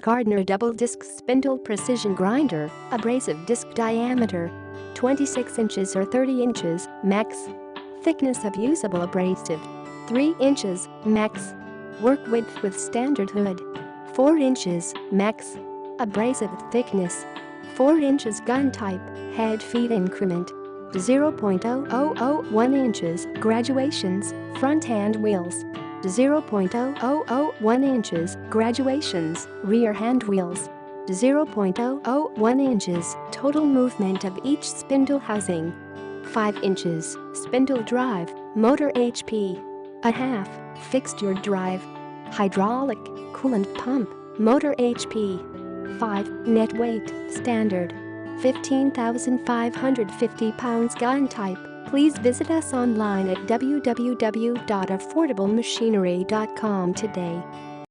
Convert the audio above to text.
Gardner double disc spindle precision grinder, abrasive disc diameter 26 inches or 30 inches, max. Thickness of usable abrasive 3 inches, max. Work width with standard hood 4 inches, max. Abrasive thickness 4 inches. Gun type, head feed increment 0.0001 inches. Graduations, front hand wheels 0.0001 inches. Graduations, rear hand wheels 0.001 inches. Total movement of each spindle housing 5 inches. Spindle drive, motor HP ½ fixture drive, hydraulic, coolant pump, motor HP 5, net weight, standard 15,550 pounds. Gun type. Please visit us online at www.affordablemachiner.com today.